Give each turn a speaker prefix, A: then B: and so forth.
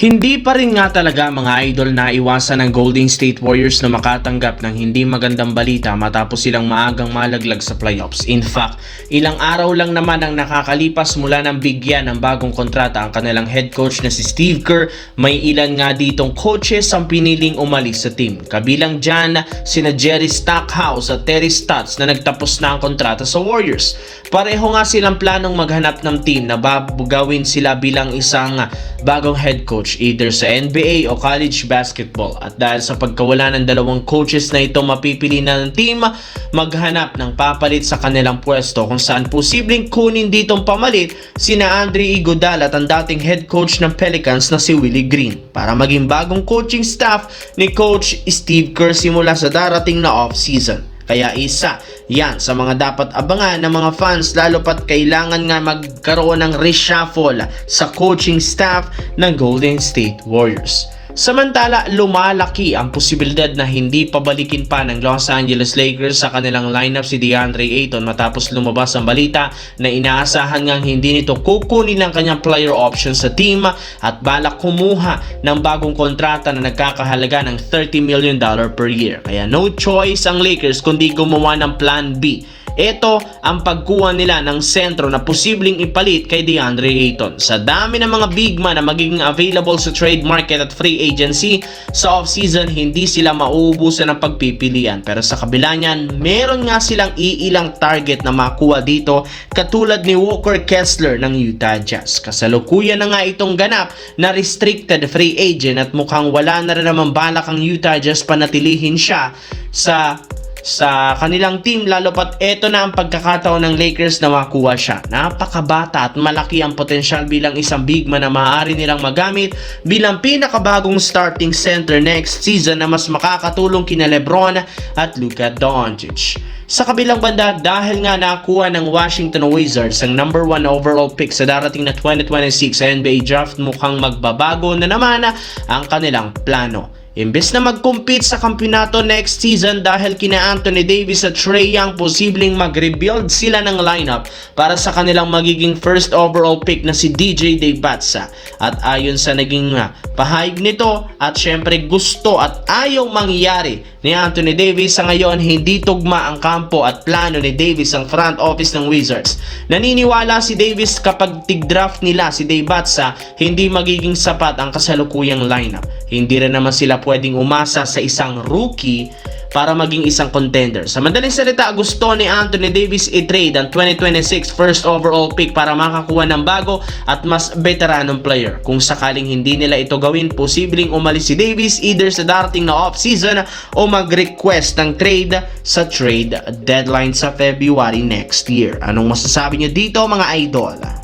A: Hindi pa rin nga talaga mga idol na iwasan ng Golden State Warriors na makatanggap ng hindi magandang balita matapos silang maagang malaglag sa playoffs. In fact, ilang araw lang naman ang nakakalipas mula ng bigyan ng bagong kontrata ang kanilang head coach na si Steve Kerr. May ilan nga ditong coaches ang piniling umalis sa team. Kabilang dyan sina Jerry Stackhouse at Terry Stotts na nagtapos na ang kontrata sa Warriors. Pareho nga silang planong maghanap ng team na babugawin sila bilang isang bagong head coach either sa NBA o college basketball. At dahil sa pagkawala ng dalawang coaches na ito, mapipili na ng team maghanap ng papalit sa kanilang pwesto kung saan posibleng kunin ditong pamalit sina Andre Iguodala at ang dating head coach ng Pelicans na si Willie Green para maging bagong coaching staff ni Coach Steve Kerr simula sa darating na off-season. Kaya isa yan sa mga dapat abangan ng mga fans lalo pat kailangan nga magkaroon ng reshuffle sa coaching staff ng Golden State Warriors. Samantala, lumalaki ang posibilidad na hindi pabalikin pa ng Los Angeles Lakers sa kanilang lineup si DeAndre Ayton matapos lumabas ang balita na inaasahan ngang hindi nito kukunin ang kanyang player option sa team at balak kumuha ng bagong kontrata na nagkakahalaga ng $30 million per year. Kaya no choice ang Lakers kundi gumawa ng plan B. Ito ang pagkuha nila ng sentro na posibleng ipalit kay DeAndre Ayton. Sa dami ng mga big man na magiging available sa trade market at free agency, sa off-season hindi sila mauubusan ng pagpipilian. Pero sa kabila niyan, meron nga silang iilang target na makuha dito katulad ni Walker Kessler ng Utah Jazz. Kasalukuyan na nga itong ganap na restricted free agent at mukhang wala na rin naman balak ang Utah Jazz panatilihin siya sa kanilang team, lalo pat eto na ang pagkakataon ng Lakers na makuha siya. Napakabata at malaki ang potensyal bilang isang big man na maaari nilang magamit bilang pinakabagong starting center next season na mas makakatulong kina LeBron at Luka Doncic. Sa kabilang banda, dahil nga nakuha ng Washington Wizards ang number 1 overall pick sa darating na 2026 NBA draft, mukhang magbabago na naman ang kanilang plano. Imbes na mag-compete sa kampeonato next season dahil kina Anthony Davis at Trae Young, posibleng mag-rebuild sila ng lineup para sa kanilang magiging first overall pick na si DJ Daybatsa. At ayon sa naging pahayag nito at syempre gusto at ayaw mangyari ni Anthony Davis sa ngayon, hindi tugma ang kampo at plano ni Davis ang front office ng Wizards. Naniniwala si Davis kapag tig-draft nila si Daybatsa, hindi magiging sapat ang kasalukuyang lineup. Hindi rin naman sila pwedeng umasa sa isang rookie para maging isang contender. Sa madaling salita, gusto ni Anthony Davis i-trade ang 2026 first overall pick para makakuha ng bago at mas veteranong player. Kung sakaling hindi nila ito gawin, posibleng umalis si Davis either sa darating na off-season o mag-request ng trade sa trade deadline sa February next year. Anong masasabi nyo dito mga idol?